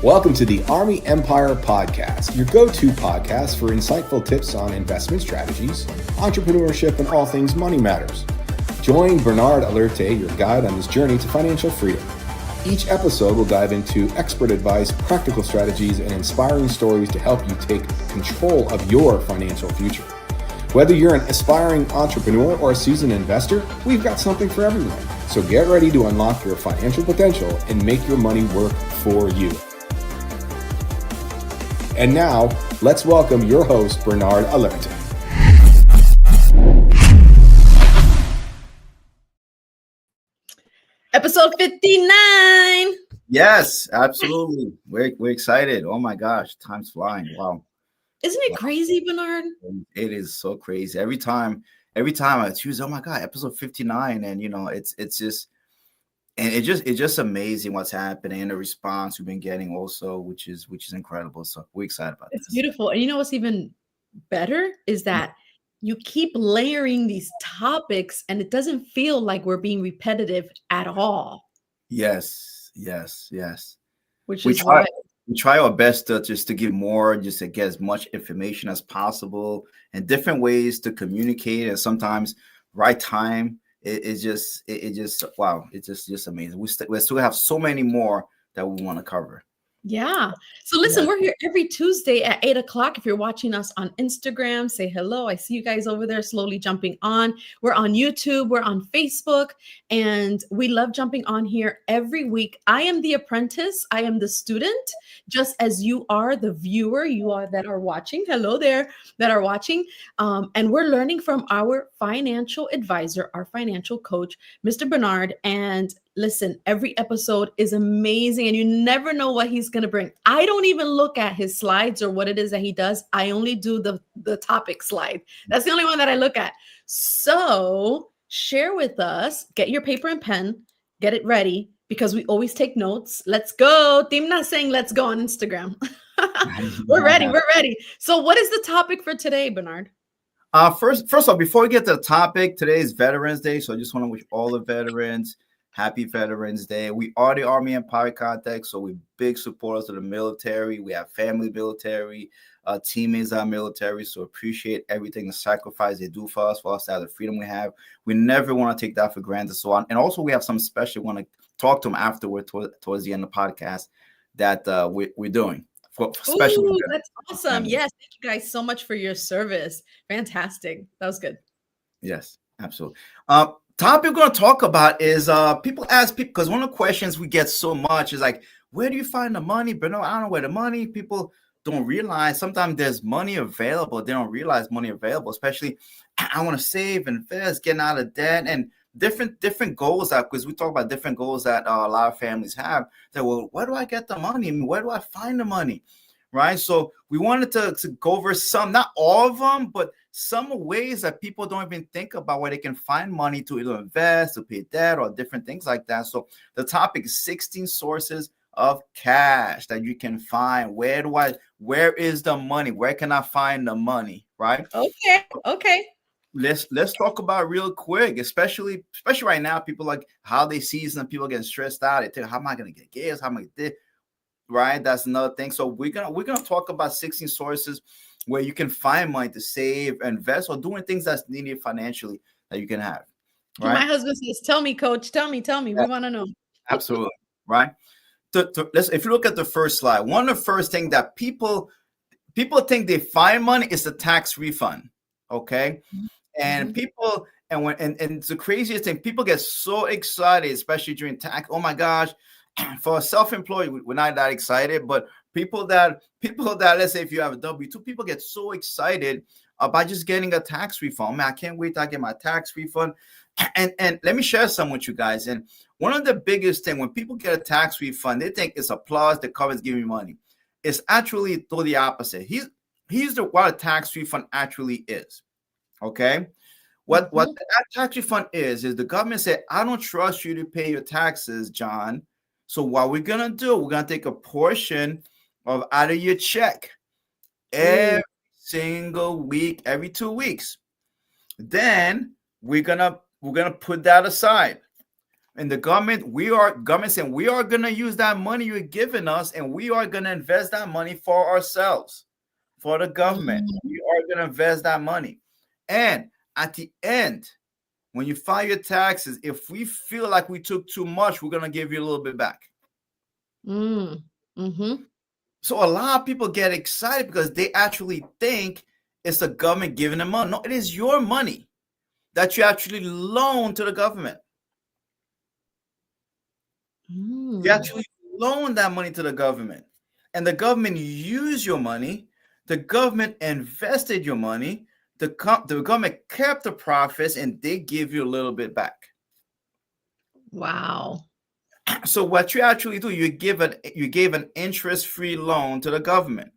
Welcome to the Army Empire Podcast, your go-to podcast for insightful tips on investment strategies, entrepreneurship, and all things money matters. Join Bernard Alerte, your guide on this journey to financial freedom. Each episode will dive into expert advice, practical strategies, and inspiring stories to help you take control of your financial future. Whether you're an aspiring entrepreneur or a seasoned investor, we've got something for everyone. So get ready to unlock your financial potential and make your money work for you. And now, let's welcome your host, Bernard Alerte. Episode 59. Yes, absolutely. We're excited. Oh my gosh, time's flying. Wow. Isn't it crazy, Bernard? It is so crazy. Every time I choose, oh my God, episode 59. And it's just amazing what's happening and the response we've been getting also, which is incredible. So we're excited about It's this. beautiful. And you know what's even better is that you keep layering these topics and it doesn't feel like we're being repetitive at all. Yes. Which We is why try our best to give more, just to get as much information as possible and different ways to communicate, and sometimes right time. It's just wow, it's just amazing. We still have so many more that we want to cover. Yeah. So listen, Yeah. we're here every Tuesday at 8 o'clock. If you're watching us on Instagram, say hello. I see you guys over there slowly jumping on. We're on YouTube. We're on Facebook. And we love jumping on here every week. I am the apprentice. I am the student, just as you are the viewer. You are that are watching. Hello there that are watching. And we're learning from our financial advisor, our financial coach, Mr. Bernard. And listen, every episode is amazing and you never know what he's going to bring. I don't even look at his slides or what it is that he does. I only do the topic slide. That's the only one that I look at. So share with us, get your paper and pen, get it ready because we always take notes. Let's go. Timna's saying let's go on Instagram. We're ready. So what is the topic for today, Bernard? First of all, before we get to the topic, today is Veterans Day. So I just want to wish all the veterans happy Veterans Day. We are the Army Empire Contact, so we're big supporters of the military. We have family military, teammates are military, so appreciate everything, the sacrifice they do for us to have the freedom we have. We never want to take that for granted. So on, and also we have some special, we want to talk to them afterward towards the end of the podcast that we're doing. Ooh, that's awesome. Yes, thank you guys so much for your service. Fantastic. That was good. Yes, absolutely. Topic we're going to talk about is people ask people, because one of the questions we get so much is like, where do you find the money? But no, I don't know where the money. People don't realize sometimes there's money available. They don't realize money available, especially I want to save, invest, getting out of debt, and different goals that, because we talk about different goals that a lot of families have. That, well, where do I get the money? I mean, where do I find the money? Right. So we wanted to go over some, not all of them, but some ways that people don't even think about where they can find money to either invest, to pay debt, or different things like that. So the topic is 16 sources of cash that you can find. Where is the money? Where can I find the money? Right. Okay. Let's talk about it real quick, especially right now, people like holiday season, people getting stressed out. They think, how am I going to get gas? How am I going to get this? Right, that's another thing. So we're gonna talk about 16 sources where you can find money to save, invest, or doing things that's needed financially that you can have. Right. My husband says, "Tell me, coach. Tell me. Yeah. We want to know." Absolutely. Right. If you look at the first slide, one of the first things that people think they find money is the tax refund. Okay, and people and it's the craziest thing. People get so excited, especially during tax. Oh my gosh. For a self-employed, we're not that excited, but people that let's say if you have a W-2, people get so excited about just getting a tax refund. Man, I can't wait till I get my tax refund. And let me share some with you guys. And one of the biggest thing when people get a tax refund, they think it's applause, the government's giving me money. It's actually the opposite. Here's what a tax refund actually is. Okay. What the tax refund is the government said, I don't trust you to pay your taxes, John. So what we're going to do, we're going to take a portion out of your check every single week, every 2 weeks. Then we're going to put that aside. And the government saying we are going to use that money you're giving us, and we are going to invest that money for ourselves, for the government. We are going to invest that money. And at the end, when you file your taxes, if we feel like we took too much, we're going to give you a little bit back. Mm-hmm. So a lot of people get excited because they actually think it's the government giving them money. No, it is your money that you actually loan to the government. You actually loan that money to the government, and the government used your money. The government invested your money. The government kept the profits, and they give you a little bit back. Wow. So what you actually do, you gave an interest-free loan to the government.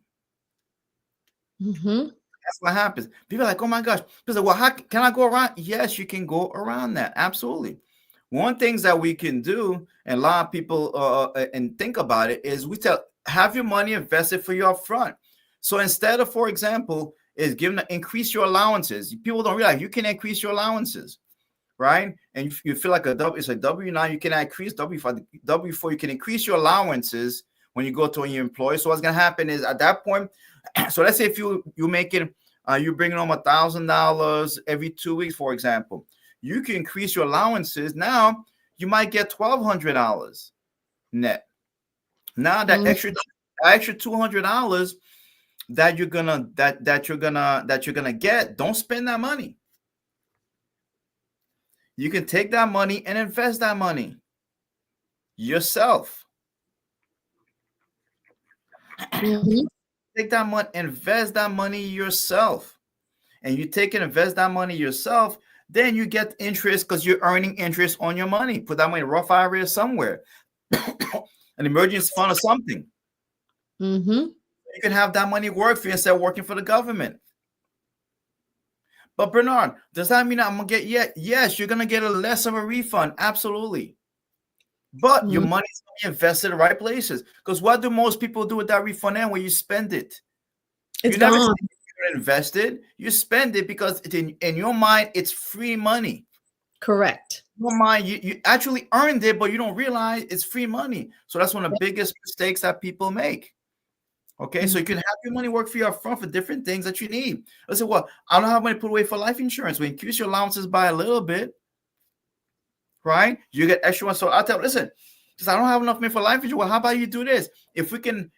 Mm-hmm. That's what happens. People are like, oh my gosh. People say, well, how can I go around? Yes, you can go around that. Absolutely. One things that we can do, and a lot of people and think about it, is we tell, have your money invested for you up front. So instead of, for example, is given to increase your allowances. People don't realize you can increase your allowances, right? And you feel like it's a W9, you can increase W5, W4, you can increase your allowances when you go to your employer. So what's gonna happen is at that point, so let's say if you're making you're bringing home $1,000 every 2 weeks, for example, you can increase your allowances. Now you might get $1,200 net. Now that extra $200 that you're gonna get, don't spend that money. You can take that money and invest that money yourself. Mm-hmm. Take that money, invest that money yourself, and you take and invest that money yourself. Then you get interest because you're earning interest on your money. Put that money in a Roth IRA somewhere, an emergency fund or something. Mm-hmm. You can have that money work for you instead of working for the government. But Bernard, does that mean I'm gonna get yes, you're gonna get a less of a refund? Absolutely. But your money's gonna be invested in the right places. Because what do most people do with that refund end when you spend it? It's gone. Invest it, you spend it because in your mind it's free money. Correct. In your mind, you actually earned it, but you don't realize it's free money. So that's one of the biggest mistakes that people make. Okay, so you can have your money work for you up front for different things that you need. I say, well, I don't have money to put away for life insurance. We increase your allowances by a little bit, right? You get extra one. So I'll tell, listen, I don't have enough money for life insurance. Well, how about you do this? If we can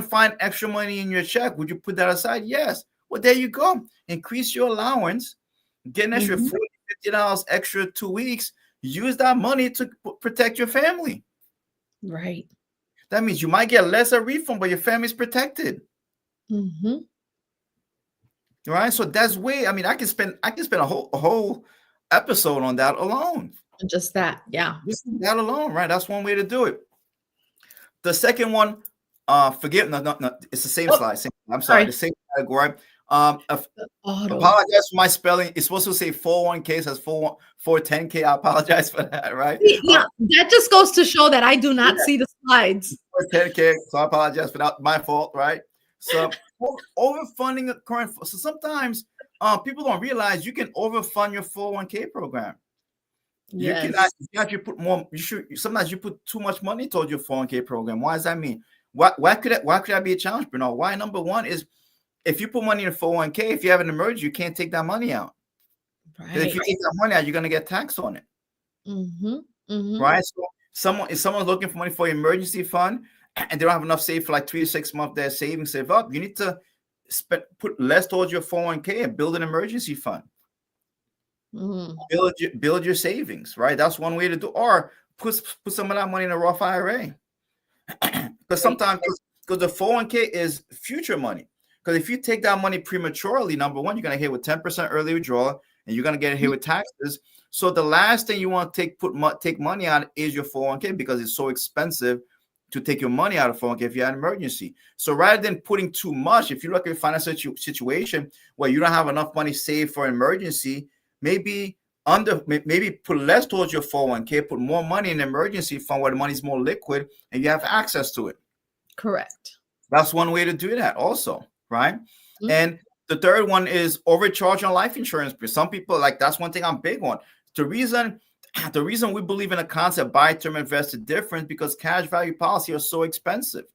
find extra money in your check, would you put that aside? Yes. Well, there you go. Increase your allowance, get an extra $40, $50 extra 2 weeks. Use that money to protect your family. Right. That means you might get less a refund, but your family's protected. Mm-hmm. Right. So that's way. I mean, I can spend a whole episode on that alone. Just that, yeah. Just that alone, right? That's one way to do it. The second one, forgive no, it's the same slide. I'm sorry, the same category. Apologize for my spelling. It's supposed to say 401k, it says 410k. I apologize for that, right? Yeah, that just goes to show that I do not see the slides. 410k, so I apologize for that. My fault, right? So overfunding a current. So sometimes people don't realize you can overfund your 401k program. Yes. You can actually put more. Sometimes you put too much money towards your 401k program. Why does that mean? Why could that be a challenge, Bernard? Why? Number one is, if you put money in a 401k, if you have an emergency, you can't take that money out. Right. If you take that money out, you're going to get taxed on it. Mm-hmm. Mm-hmm. Right? So if someone's looking for money for an emergency fund and they don't have enough saved for like 3 to 6 months, their savings save up, you need to put less towards your 401k and build an emergency fund. Mm-hmm. Build your savings, right? That's one way to do. Or put some of that money in a Roth IRA. Because sometimes, because the 401k is future money. Because if you take that money prematurely, number one, you're going to hit with 10% early withdrawal, and you're going to get hit with taxes. So the last thing you want to take money out is your 401k, because it's so expensive to take your money out of 401k if you have an emergency. So rather than putting too much, if you look at your financial situation where you don't have enough money saved for an emergency, maybe put less towards your 401k, put more money in an emergency fund where the money is more liquid and you have access to it. Correct. That's one way to do that also, right? Mm-hmm. And the third one is overcharge on life insurance. Some people, like, that's one thing I'm big on. The reason the reason we believe in a concept buy term invest is different because cash value policy are so expensive.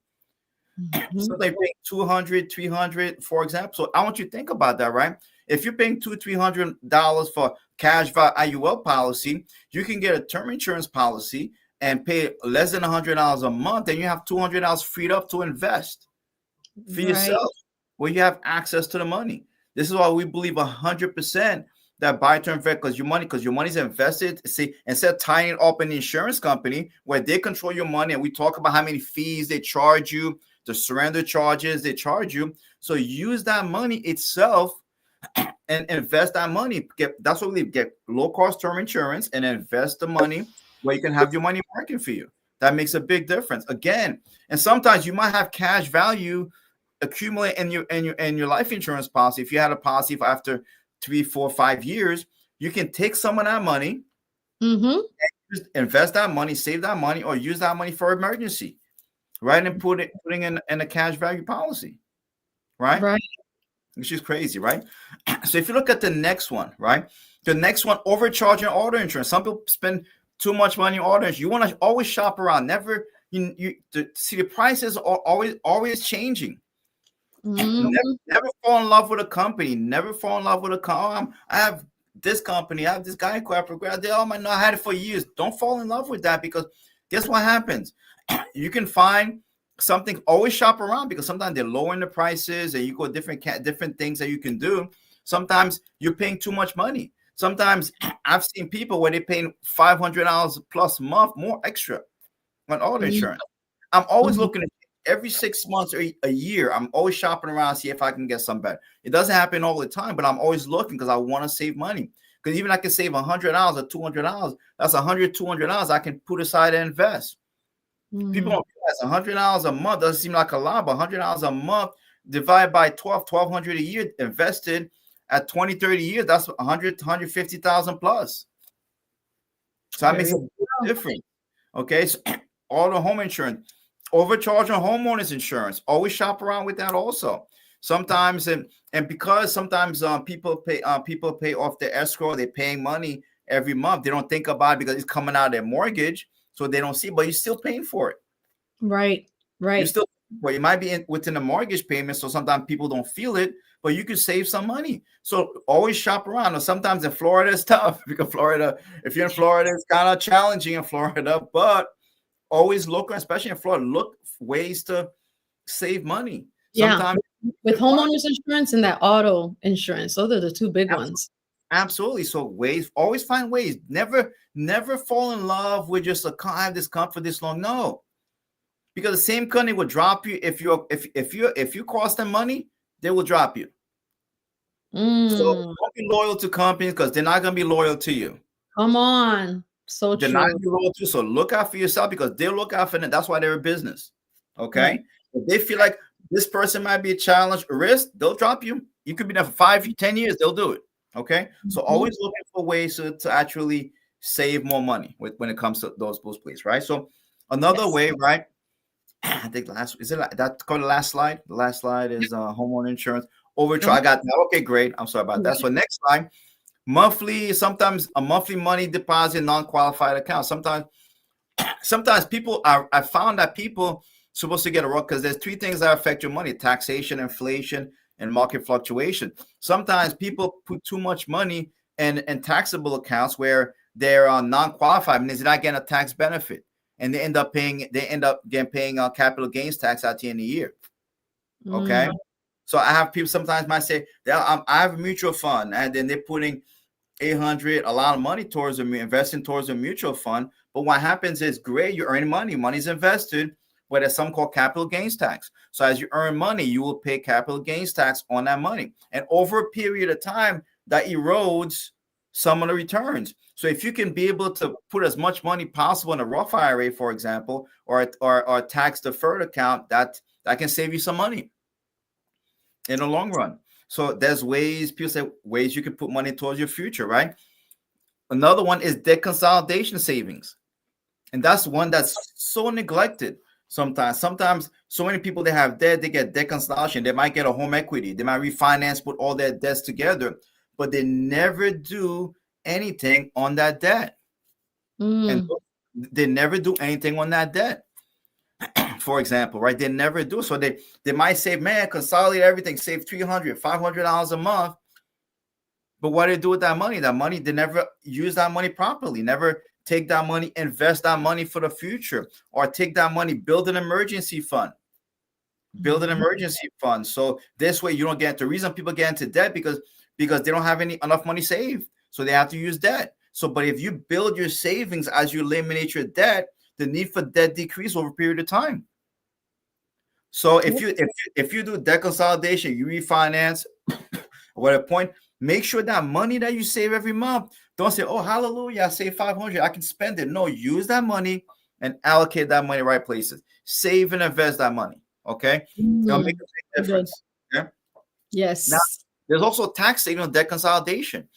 So they pay 200, 300, for example. So I want you to think about that, right? If you're paying $200-$300 for cash value IUL policy, you can get a term insurance policy and pay less than $100 a month, and you have $200 freed up to invest for yourself, where you have access to the money. This is why we believe 100% that buy term invest, because your money's invested. See, instead of tying it up in the insurance company where they control your money, and we talk about how many fees they charge you, the surrender charges they charge you. So use that money itself and invest that money. That's what we get low cost term insurance and invest the money where you can have your money working for you. That makes a big difference. Again, and sometimes you might have cash value accumulate in your life insurance policy. If you had a policy for after 3, 4, 5 years, you can take some of that money, and invest that money, save that money, or use that money for emergency. Right, and putting in a cash value policy, right? Which is crazy, right? So if you look at the next one, right? The next one, overcharging auto insurance. Some people spend too much money on auto insurance. You want to always shop around. Never see the prices are always changing. Never fall in love with a company. Never fall in love with a company. I have this company. I have this guy. I had it for years. Don't fall in love with that, because guess what happens? You can find something. Always shop around, because sometimes they're lowering the prices, and you go different things that you can do. Sometimes you're paying too much money. Sometimes I've seen people where they're paying $500 plus a month more extra on auto insurance. I'm always looking at every 6 months or a year. I'm always shopping around, see if I can get some better. It doesn't happen all the time, but I'm always looking because I want to save money. Because even I can save $100 or $200. That's $100, $200 I can put aside and invest. People don't realize $100 a month doesn't seem like a lot, but $100 a month divided by 1,200 a year invested at 20, 30 years, that's 100, 150,000 plus. So that makes a big difference. Okay, so all the home insurance, overcharge on homeowners insurance. Always shop around with that also. Sometimes and because sometimes people pay off their escrow, they're paying money every month. They don't think about it because it's coming out of their mortgage. So they don't see, but you're still paying for it. Right. You still, well, you might be within the mortgage payment, so sometimes people don't feel it, but you could save some money. So always shop around. Or sometimes in Florida it's tough, because if you're in Florida, it's kind of challenging in Florida. But always look, especially in Florida, look for ways to save money. Sometimes with homeowners insurance and that auto insurance, those are the two big ones. Absolutely. So always find ways. Never fall in love with just I have this comfort this long. No, because the same company will drop you if you cost them money, they will drop you. So don't be loyal to companies, because they're not gonna be loyal to you. Come on, so they're true. not gonna be loyal to you. So look out for yourself, because they'll look out for them. That's why they're a business. Okay, if they feel like this person might be a challenge, a risk, they'll drop you. You could be there for 5, 10 years. They'll do it. Okay, so always looking for ways to actually save more money when it comes to those places, right? So another way, right? I think that's called the last slide. The last slide is homeowner insurance overcharge. I got that. Okay, great. I'm sorry about that. So next slide, sometimes a monthly money deposit non-qualified account. Sometimes people I found that people supposed to get a because there's 3 things that affect your money: taxation, inflation, and market fluctuation. Sometimes people put too much money in taxable accounts where they're non-qualified, means they're not getting a tax benefit, and they end up paying capital gains tax at the end of the year. Okay, so I have people sometimes might say I have a mutual fund, and then they're putting $800, a lot of money towards investing towards a mutual fund. But what happens is, great, you're earning money's invested, but there's something called capital gains tax. So as you earn money, you will pay capital gains tax on that money. And over a period of time, that erodes some of the returns. So if you can be able to put as much money possible in a Roth IRA, for example, or a tax deferred account, that can save you some money in the long run. So there's people say ways you can put money towards your future, right? Another one is debt consolidation savings. And that's one that's so neglected. Sometimes so many people, they have debt, they get debt consolidation. They might get a home equity. They might refinance, put all their debts together, but they never do anything on that debt. and Mm. they never do anything on that debt. For example, right? They never do. So they might say, man, consolidate everything, save $300, $500 a month. But what do they do with that money? That money, they never use that money properly, never take that money, invest that money for the future, or take that money, build an emergency fund. Build an emergency fund. So this way you don't get, the reason people get into debt because they don't have enough money saved. So they have to use debt. So, but if you build your savings as you eliminate your debt, the need for debt decrease over a period of time. So if you do debt consolidation, you refinance, or at a point, make sure that money that you save every month, don't say, oh, hallelujah, I saved 500, I can spend it. No, use that money and allocate that money right places. Save and invest that money. Okay, it'll make a big difference. Yeah. Yes. Now, there's also tax saving on debt consolidation.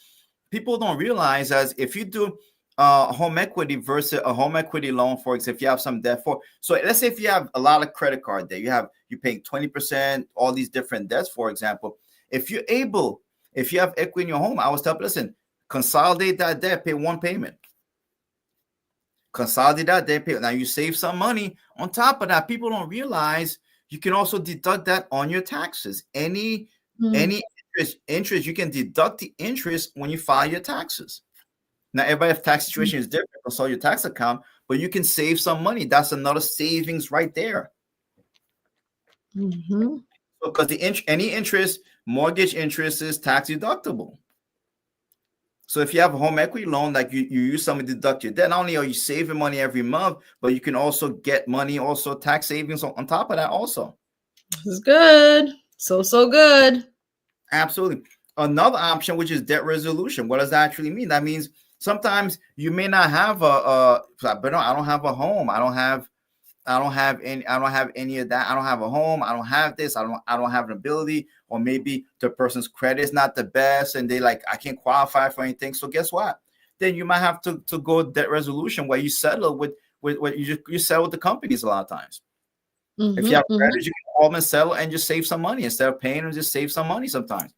People don't realize as if you do home equity versus a home equity loan, for example, if you have some debt for, so let's say if you have a lot of credit card debt, you're paying 20%, all these different debts, for example. If you have equity in your home, I was telling, listen, consolidate that debt, pay one payment. Consolidate that debt, pay. Now you save some money. On top of that, people don't realize you can also deduct that on your taxes. Any interest, you can deduct the interest when you file your taxes. Now, everybody's tax situation is different. Consult your tax account, but you can save some money. That's another savings right there. So, because any interest, mortgage interest is tax deductible. So if you have a home equity loan, like you use something to deduct your debt, not only are you saving money every month, but you can also get money, also tax savings on top of that also. This is good. So good. Absolutely. Another option, which is debt resolution. What does that actually mean? That means sometimes you may not have but no, I don't have a home. I don't have any of that. I don't have a home. I don't have this. I don't have an ability, or maybe the person's credit is not the best and they like, I can't qualify for anything. So guess what? Then you might have to go debt resolution where you settle with you settle with the companies a lot of times. If you have credit, you can call them and settle and just save some money instead of paying, and just save some money sometimes.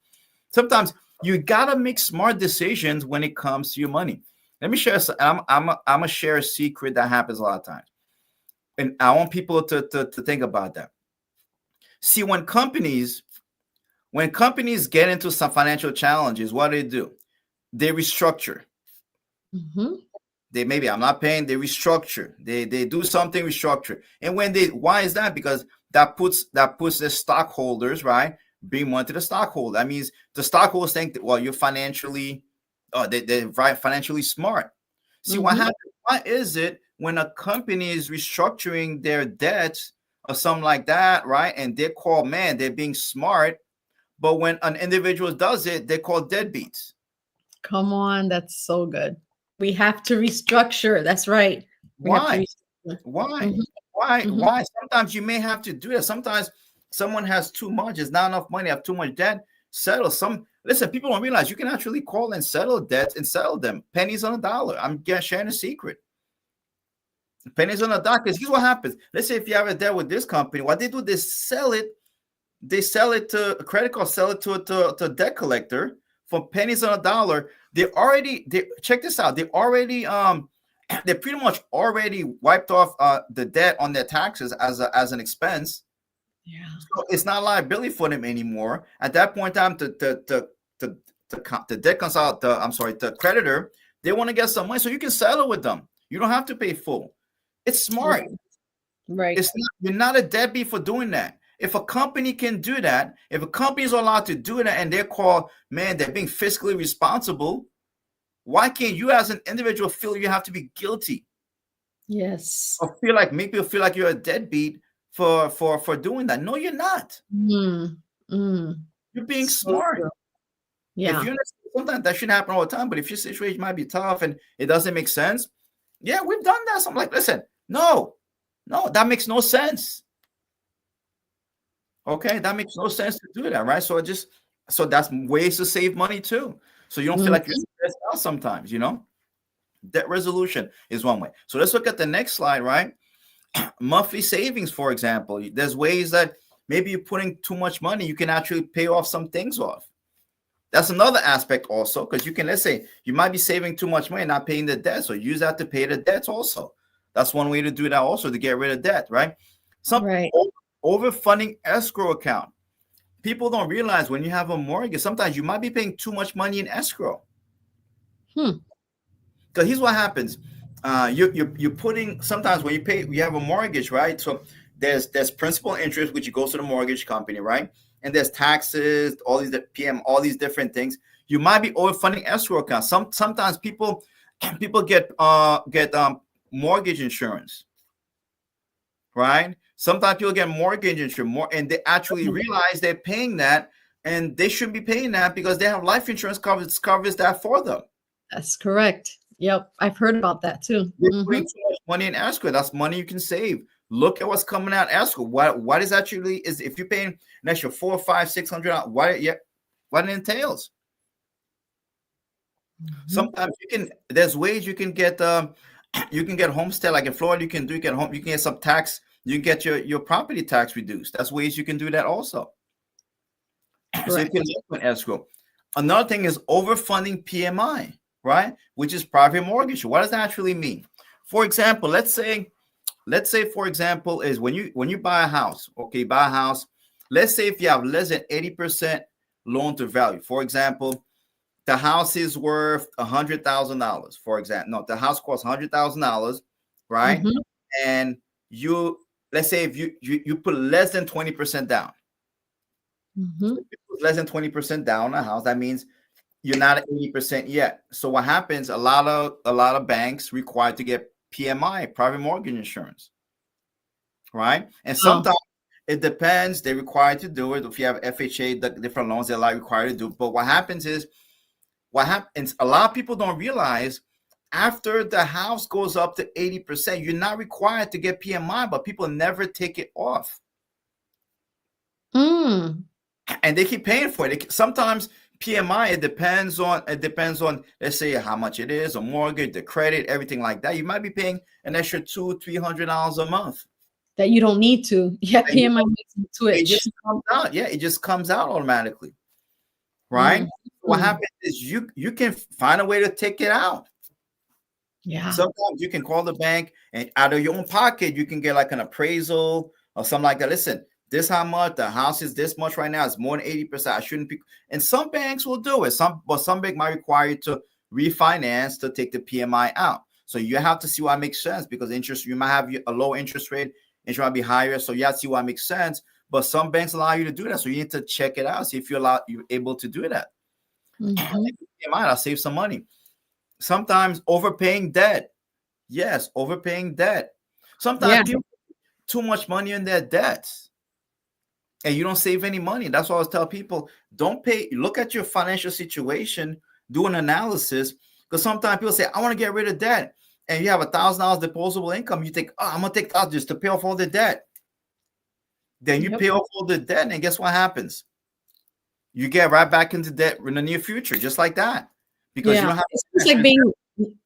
Sometimes you gotta make smart decisions when it comes to your money. Let me share. I'm gonna share a secret that happens a lot of times, and I want people to think about that. See, when companies get into some financial challenges, what do? They restructure. They maybe I'm not paying. They restructure. They do something, restructure. And why is that? Because that puts the stockholders, right, bring money to the stockholder. That means the stockholders think that, well, you're financially, they're right, financially smart. See what happens? Why is it when a company is restructuring their debts or something like that, right? And they're called, man, they're being smart. But when an individual does it, they're called deadbeats. Come on, that's so good. We have to restructure. That's right. Why? Why? Sometimes you may have to do that. Sometimes someone has too much, it's not enough money, have too much debt. Settle some. Listen, people don't realize you can actually call and settle debts and settle them. Pennies on a dollar. I'm sharing a secret. Pennies on a dollar. Because here's what happens. Let's say if you have a debt with this company, what they do, they sell it. They sell it to a credit card, sell it to a debt collector for pennies on a dollar. They check this out. They pretty much already wiped off the debt on their taxes as an expense. Yeah. So it's not liability for them anymore. At that point in time, the creditor, they want to get some money, so you can settle with them. You don't have to pay full. It's smart. Right. You're not a deadbeat for doing that. If a company can do that, if a company is allowed to do that and they're called, man, they're being fiscally responsible, why can't you as an individual feel you have to be guilty? Yes. Or make people feel like you're a deadbeat for doing that. No, you're not. You're being smart. True. Yeah. Sometimes that shouldn't happen all the time, but if your situation might be tough and it doesn't make sense, yeah, we've done that. So I'm like, listen, no, that makes no sense. Okay, that makes no sense to do that, right? So that's ways to save money too. So you don't feel like you're stressed out sometimes, Debt resolution is one way. So let's look at the next slide, right? Monthly savings, for example. There's ways that maybe you're putting too much money, you can actually pay off some things off. That's another aspect also, because you can, let's say you might be saving too much money, not paying the debt. So use that to pay the debts also. That's one way to do that also, to get rid of debt, right? Some Right. overfunding escrow account. People don't realize when you have a mortgage, sometimes you might be paying too much money in escrow. Because here's what happens. You're putting, sometimes when you have a mortgage, right? So there's principal interest, which goes to the mortgage company, right? And there's taxes, all these PM, all these different things. You might be overfunding escrow accounts. Sometimes people get mortgage insurance, right? Sometimes people get mortgage insurance and they actually realize they're paying that, and they shouldn't be paying that because they have life insurance covers that for them. That's correct. Yep, I've heard about that too. You're putting too much money in escrow. That's money you can save. Look at what's coming out escrow. What is actually is if you're paying an extra $400, $500, $600, what it entails. Sometimes there's ways you can get homestead, like in Florida. You can get some tax. You can get your property tax reduced. That's ways you can do that also. So you can look at escrow. Another thing is overfunding PMI, right? Which is private mortgage. What does that actually mean? For example, let's say for example is when you buy a house, okay, buy a house. Let's say if you have less than 80% loan to value. For example, the house is worth $100,000. For example, no, the house costs $100,000, right? And let's say if you put less than 20% down. So if you put less than 20% down on a house, that means you're not at 80% yet. So what happens? A lot of banks require to get PMI, private mortgage insurance, right? And sometimes it depends. They're required to do it. If you have FHA, the different loans they're required to do. But what happens? A lot of people don't realize after the house goes up to 80%, you're not required to get PMI, but people never take it off. And they keep paying for it. Sometimes PMI, it depends on, let's say, how much it is, a mortgage, the credit, everything like that. You might be paying an extra $200-$300 a month. That you don't need to. Yeah, PMI makes you twitch. It just comes out. Yeah, it just comes out automatically. Right? What happens is you can find a way to take it out. Yeah. Sometimes you can call the bank and out of your own pocket, you can get like an appraisal or something like that. Listen, this how much the house is this much right now. It's more than 80%. I shouldn't be. And some banks will do it. Some bank might require you to refinance to take the PMI out. So you have to see what makes sense because interest, you might have a low interest rate, interest might be higher. So you have to see what makes sense. But some banks allow you to do that. So you need to check it out, see if you're able to do that. PMI, I'll save some money. Sometimes overpaying debt. Yes, overpaying debt. Sometimes people put too much money in their debts. And you don't save any money. That's why I always tell people, don't pay. Look at your financial situation, do an analysis. Because sometimes people say, I want to get rid of debt. And you have $1,000 disposable income. You think, I'm going to take that just to pay off all the debt. Then you pay off all the debt. And guess what happens? You get right back into debt in the near future, just like that. Because you don't have it's like being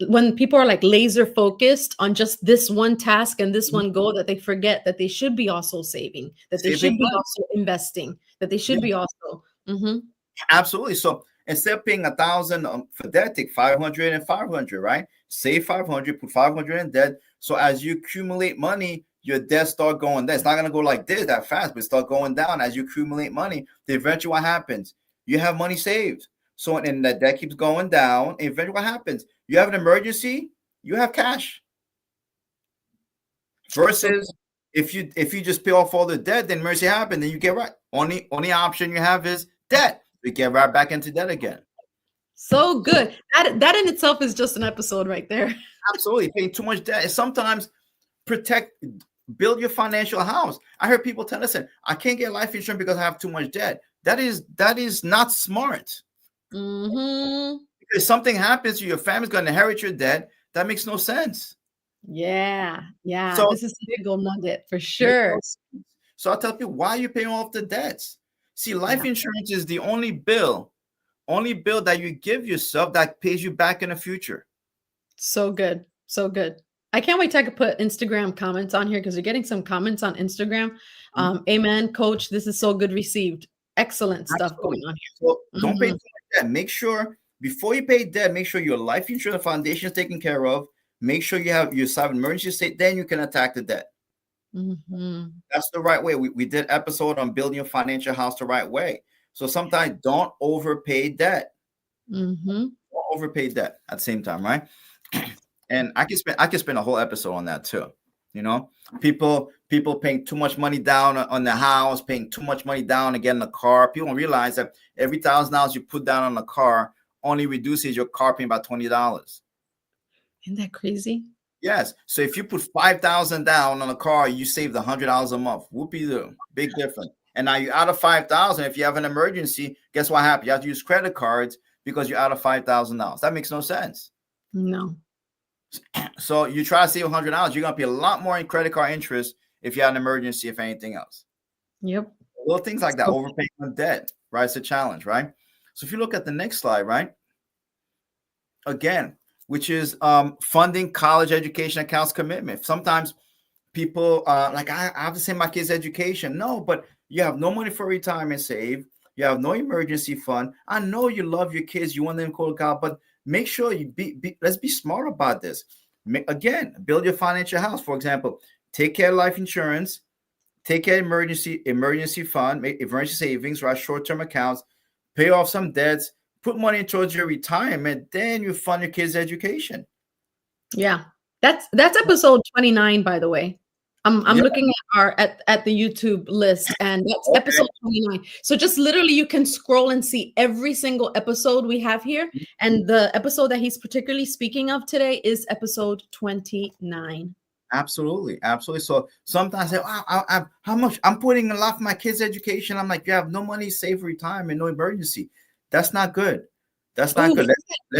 when people are like laser focused on just this one task and this one goal, that they forget that they should be also saving, that they should be also investing, that they should be also. Absolutely. So instead of paying $1,000 for debt, take $500 and $500, right? Save $500, put $500 in debt. So as you accumulate money, your debt start going down. It's not going to go like this that fast, but start going down as you accumulate money. Then eventually what happens? You have money saved. So and that debt keeps going down. Eventually what happens? You have an emergency, you have cash. Versus if you just pay off all the debt, then emergency happens, then you get right. Only option you have is debt. You get right back into debt again. So good. That in itself is just an episode right there. Absolutely. Paying too much debt. And sometimes build your financial house. I heard people tell, listen, I can't get life insurance because I have too much debt. That is not smart. Because something happens to your family's going to inherit your debt. That makes no sense. Yeah. So this is a big gold nugget for sure. So I'll tell people, why are you paying off the debts? See, life insurance is the only bill that you give yourself that pays you back in the future. So good. So good. I can't wait till I could put Instagram comments on here because you're getting some comments on Instagram. Amen, coach. This is so good received. Excellent stuff going on here. So don't pay too much debt, make sure before you pay debt, make sure your life insurance foundation is taken care of. Make sure you have emergency state, then you can attack the debt. Mm-hmm. That's the right way. We did episode on building your financial house the right way. So sometimes don't overpay debt. Mm-hmm. Don't overpay debt at the same time, right? And I can spend a whole episode on that too. You know, people paying too much money down on the house, paying too much money down to get in the car. People don't realize that every $1,000 you put down on the car only reduces your car paying about $20. Isn't that crazy? Yes. So if you put $5,000 down on a car, you saved $100 a month. Whoopie-doo. Big difference. And now you're out of $5,000. If you have an emergency, guess what happens? You have to use credit cards because you're out of $5,000. That makes no sense. No. So you try to save $100, you're gonna pay a lot more in credit card interest if you have an emergency, if anything else. Yep. Little things like that, overpaying on debt, right? It's a challenge, right? So if you look at the next slide, right? Again, which is funding college education accounts commitment. Sometimes people like, I have to send my kids' education. No, but you have no money for retirement save. You have no emergency fund. I know you love your kids. You want them to go to college, but make sure you let's be smart about this. Again, build your financial house. For example, take care of life insurance, take care of emergency fund, emergency savings, right? Short-term accounts, pay off some debts, put money towards your retirement, then you fund your kids' education. Yeah. That's episode 29, by the way. I'm looking at the YouTube list, and that's episode 29. So just literally you can scroll and see every single episode we have here. And the episode that he's particularly speaking of today is episode 29. Absolutely. So sometimes I say, how much I'm putting a lot for my kids' education. I'm like, you have no money saved for retirement, no emergency. That's not good. That's not good.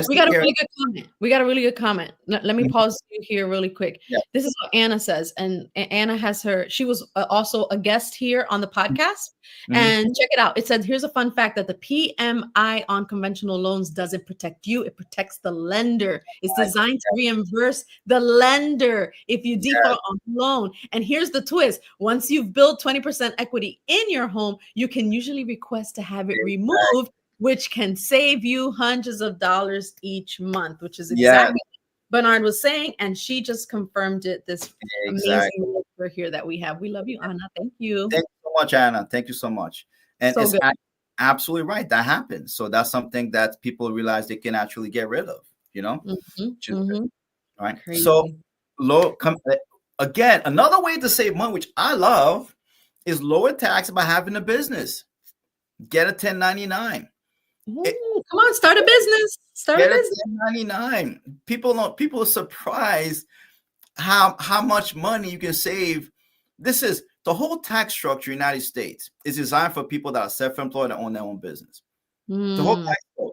We got a really good comment. Let me pause you here really quick. Yeah. This is what Anna says. And Anna she was also a guest here on the podcast. Mm-hmm. And check it out. It said, here's a fun fact that the PMI on conventional loans doesn't protect you. It protects the lender. It's designed to reimburse the lender if you default on the loan. And here's the twist. Once you've built 20% equity in your home, you can usually request to have it removed, which can save you hundreds of dollars each month, which is exactly what Bernard was saying. And she just confirmed it. This amazing work here that we have. We love you, Anna. Thank you. Thank you so much, Anna. Thank you so much. And so it's absolutely right. That happens. So that's something that people realize they can actually get rid of, you know? Mm-hmm. Right. Crazy. So again, another way to save money, which I love, is lower tax by having a business. Get a 1099. Ooh, come on, start a business. Start a business. 1099. People are surprised how much money you can save. This is the whole tax structure in the United States is designed for people that are self-employed and own their own business. The whole tax code.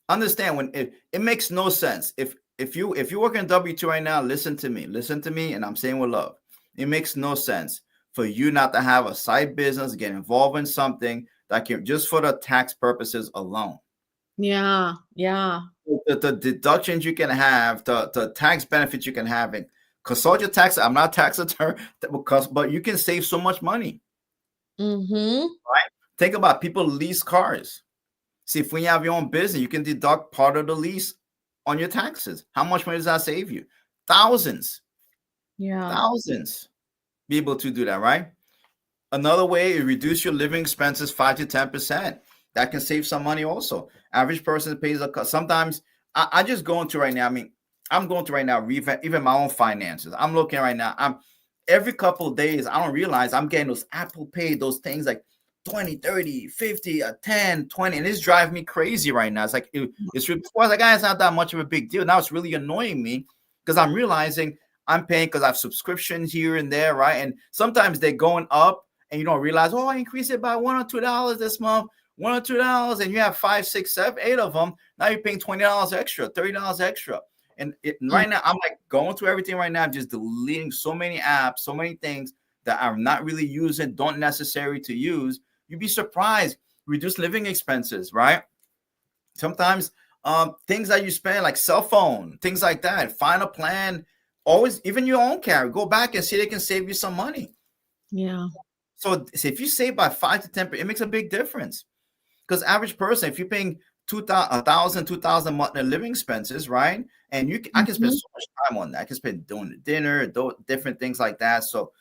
Understand when it makes no sense. If you work in W-2 right now, listen to me, and I'm saying with love. It makes no sense for you not to have a side business, get involved in something that can just for the tax purposes alone. Yeah. The deductions you can have, the tax benefits you can have, and consult your tax. I'm not a tax attorney, but you can save so much money. Mm-hmm. Right? Think about people lease cars. See, if when you have your own business, you can deduct part of the lease on your taxes. How much money does that save you? Thousands. Yeah. Thousands. Be able to do that, right? Another way is reduce your living expenses 5 to 10%. That can save some money also. Average person pays sometimes I just go into right now. I mean, I'm going to right now, even my own finances. I'm looking right now. Every couple of days, I don't realize I'm getting those Apple Pay, those things like 20, 30, 50, 10, 20. And it's driving me crazy right now. It's like, before like, it's not that much of a big deal. Now it's really annoying me because I'm realizing I'm paying because I have subscriptions here and there, right? And sometimes they're going up. And you don't realize, I increased it by $1 or $2 this month, $1 or $2, and you have 5, 6, 7, 8 of them. Now you're paying $20 extra, $30 extra. And right now, I'm like going through everything right now, just deleting so many apps, so many things that I'm not really using, don't necessary to use. You'd be surprised. Reduce living expenses, right? Sometimes things that you spend, like cell phone, things like that. Find a plan. Always, even your own carrier, go back and see they can save you some money. Yeah. So if you save by 5 to 10%, it makes a big difference. Because average person, if you're paying $2,000 monthly living expenses, right? And I can spend so much time on that. I can spend doing the dinner, different things like that. So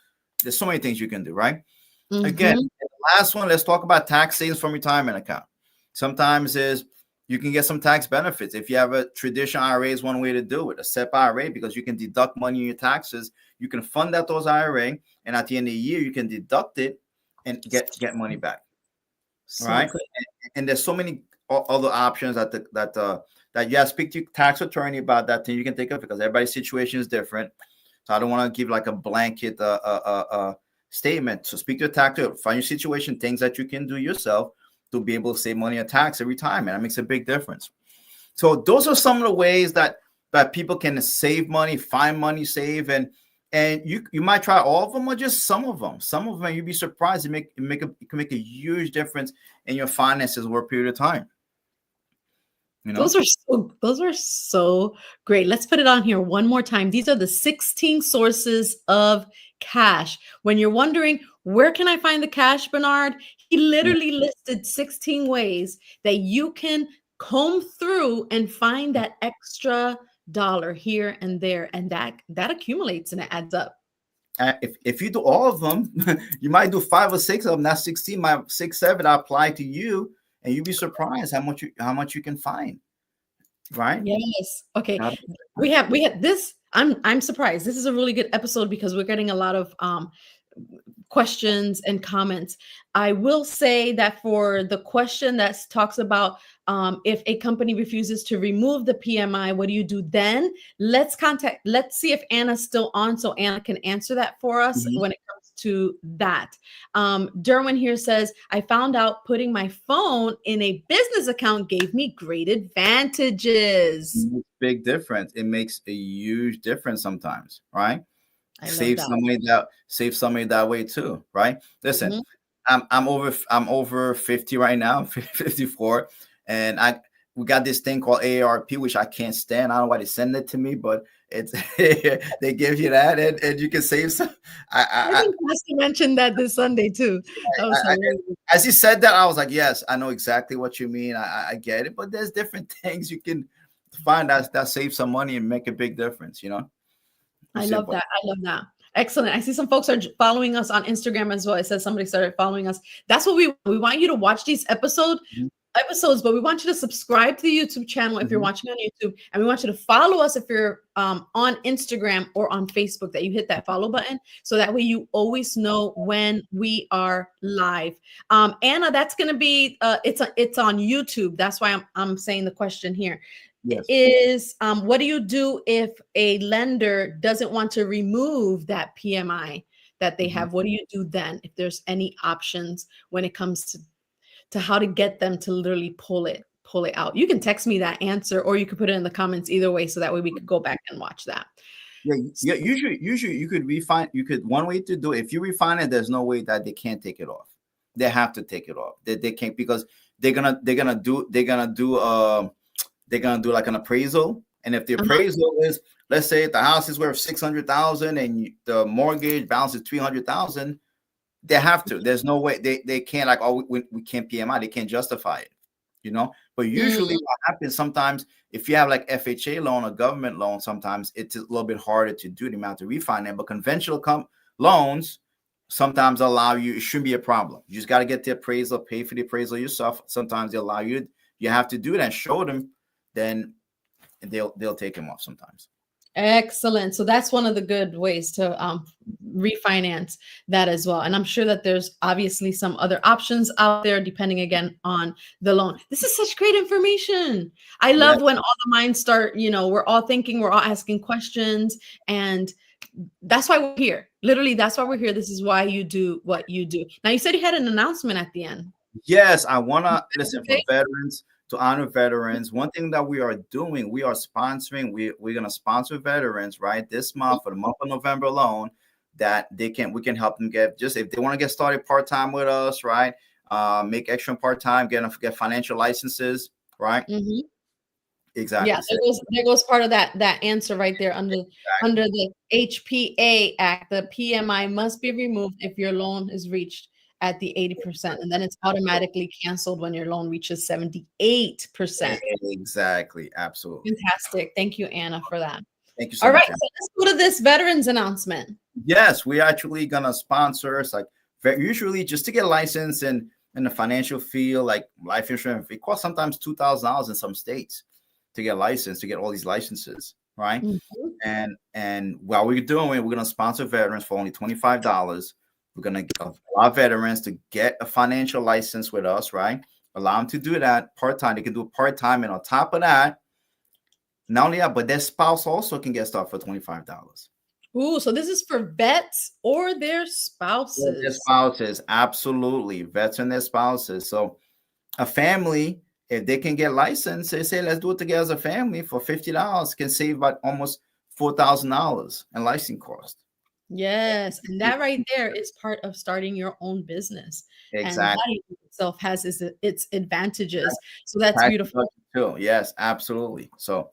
there's so many things you can do, right? Again, the last one, let's talk about tax savings from retirement account. Sometimes you can get some tax benefits. If you have a traditional IRA is one way to do it, a SEP IRA, because you can deduct money in your taxes. You can fund out those IRA, and at the end of the year, you can deduct it and get money back. So right? And there's so many other options that you speak to your tax attorney about that thing you can think of, because everybody's situation is different. So I don't want to give like a blanket statement. So speak to your tax attorney, find your situation, things that you can do yourself to be able to save money on tax every time, and that makes a big difference. So those are some of the ways that people can save money, find money, save, and you might try all of them or just some of them. Some of them you'd be surprised. It can make a huge difference in your finances over a period of time. You know? Those are so great. Let's put it on here one more time. These are the 16 sources of cash. When you're wondering, where can I find the cash, Bernard? He literally listed 16 ways that you can comb through and find that extra dollar here and there, and that accumulates and it adds up. If you do all of them, you might do 5 or 6 of them. That's 16. My 6, 7 apply to you, and you'd be surprised how much you can find. Right? Yes. Okay. We had this. I'm surprised. This is a really good episode because we're getting a lot of questions and comments. I will say that for the question that talks about if a company refuses to remove the PMI, what do you do then? Let's see if Anna's still on, so Anna can answer that for us when it comes to that. Derwin here says, I found out putting my phone in a business account gave me great advantages. Big difference. It makes a huge difference sometimes, right? Save somebody that way too, right? Listen, I'm over 50 right now, 54, and we got this thing called AARP, which I can't stand. I don't know why they send it to me, but it's they give you that, and you can save some. I think Pastor mentioned that this Sunday too. As he said that, I was like, yes, I know exactly what you mean. I get it, but there's different things you can find that save some money and make a big difference, you know. I love that. Excellent. I see some folks are following us on Instagram as well. It says somebody started following us. That's what we want you to watch these episodes, but we want you to subscribe to the YouTube channel if you're watching on YouTube, and we want you to follow us if you're on Instagram or on Facebook, that you hit that follow button, so that way you always know when we are live. Anna, that's going to be it's on YouTube. That's why I'm saying the question here. Yes. Is what do you do if a lender doesn't want to remove that PMI that they have? What do you do then if there's any options when it comes to how to get them to literally pull it out? You can text me that answer, or you could put it in the comments, either way, so that way we could go back and watch that. Yeah. Usually you could refine. One way to do it, if you refine it, there's no way that they can't take it off. They have to take it off. They can't, because they're gonna do like an appraisal, and if the appraisal is, let's say the house is worth $600,000 and the mortgage balance is $300,000, they have to. There's no way they can't, like, oh, we can't PMI. They can't justify it, you know. But usually what happens sometimes, if you have like FHA loan or government loan, sometimes it's a little bit harder to do. The amount to refinance, but conventional loans sometimes allow you. It shouldn't be a problem. You just got to get the appraisal, pay for the appraisal yourself. Sometimes they allow you. You have to do that and show them. Then they'll take them off sometimes. Excellent. So that's one of the good ways to refinance that as well. And I'm sure that there's obviously some other options out there, depending again on the loan. This is such great information. I love when all the minds start, we're all thinking, we're all asking questions, and that's why we're here. Literally, that's why we're here. This is why you do what you do. Now, you said you had an announcement at the end. Yes, I want to listen for veterans. To honor veterans, one thing that we are doing, we are sponsoring. We're going to sponsor veterans right this month, for the month of November alone, that we can help them get, just if they want to get started part-time with us, right? Make extra part-time, get financial licenses, right? Exactly. Yeah, there goes part of that answer right there under the HPA Act. The PMI must be removed if your loan is reached at the 80%, and then it's automatically canceled when your loan reaches 78%. Exactly. Absolutely. Fantastic. Thank you, Anna, for that. Thank you so All much. right, so let's go to this veterans announcement. Yes, we're actually gonna sponsor. It's like usually just to get a license in the financial field, like life insurance, it costs sometimes $2,000 in some states to get a license, to get all these licenses, right? Mm-hmm. And while we're doing it, we're gonna sponsor veterans for only $25. We're gonna allow veterans to get a financial license with us, right? Allow them to do that part-time. They can do it part-time, and on top of that, not only that, but their spouse also can get stuff for $25. Ooh, so this is for vets or their spouses. Their spouses, absolutely. Vets and their spouses. So a family, if they can get licensed, they say, let's do it together as a family for $50, can save about almost $4,000 in license cost. Yes, and that right there is part of starting your own business. Exactly. And that itself has its advantages. So that's beautiful too. Yes, absolutely. So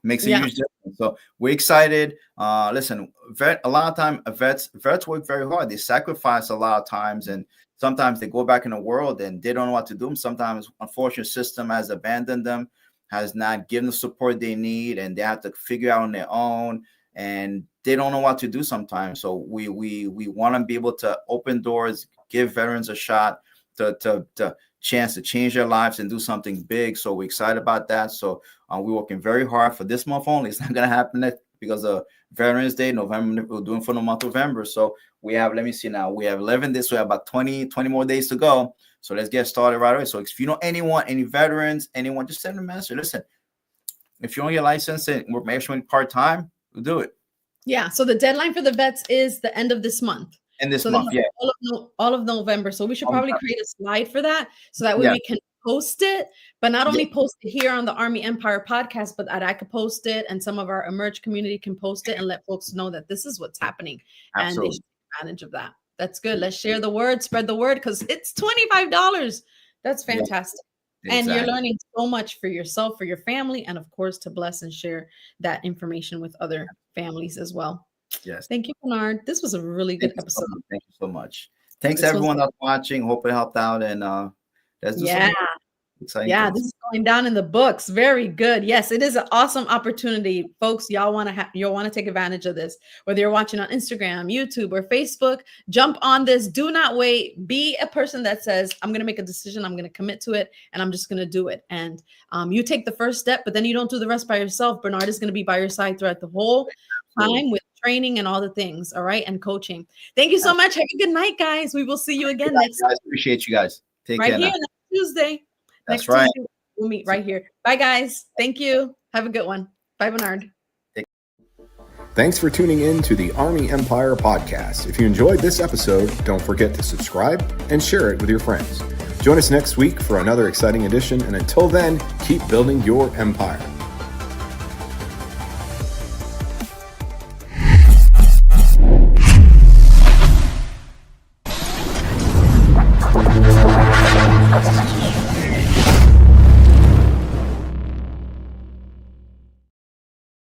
makes a Yeah. huge difference. So we're excited. Listen, a lot of time vets work very hard. They sacrifice a lot of times, and sometimes they go back in the world and they don't know what to do. Sometimes, unfortunate system has abandoned them, has not given the support they need, and they have to figure out on their own. And they don't know what to do sometimes. So we want to be able to open doors, give veterans a shot to chance to change their lives and do something big. So we're excited about that. So we're working very hard for this month only. It's not going to happen next because of Veterans Day, November. We're doing for the month of November. So we have, let me see now, we have 11 days. So we have about 20 more days to go. So let's get started right away. So if you know anyone, any veterans, anyone, just send them a message. Listen, if you want your license and we're actually part-time, we'll do it. Yeah. So the deadline for the vets is the end of this month. And this month, yeah. All of November. So we should probably create a slide for that so that way we can post it, but not only post it here on the Army Empire podcast, but that I could post it and some of our Emerge community can post it and let folks know that this is what's happening. Absolutely. And they should take advantage of that. That's good. Let's share the word, spread the word, because it's $25. That's fantastic. Yeah, exactly. And you're learning so much for yourself, for your family, and of course to bless and share that information with other families as well. Yes. Thank you, Bernard. This was a really good episode. Thank you so much. Thanks everyone that's watching. Hope it helped out, and let's do something exciting. Yeah, this is going down in the books. Very good. Yes, it is an awesome opportunity, folks. Y'all want to take advantage of this. Whether you're watching on Instagram, YouTube, or Facebook, jump on this. Do not wait. Be a person that says, "I'm going to make a decision. I'm going to commit to it, and I'm just going to do it." And you take the first step, but then you don't do the rest by yourself. Bernard is going to be by your side throughout the whole time with training and all the things. All right, and coaching. Thank you so much. Have a good night, guys. We will see you again next. I appreciate you guys. Take care. Right here next Tuesday. That's right. Tuesday, we'll meet right here. Bye, guys. Thank you. Have a good one. Bye, Bernard. Thanks for tuning in to the Army Empire podcast. If you enjoyed this episode, don't forget to subscribe and share it with your friends. Join us next week for another exciting edition. And until then, keep building your empire.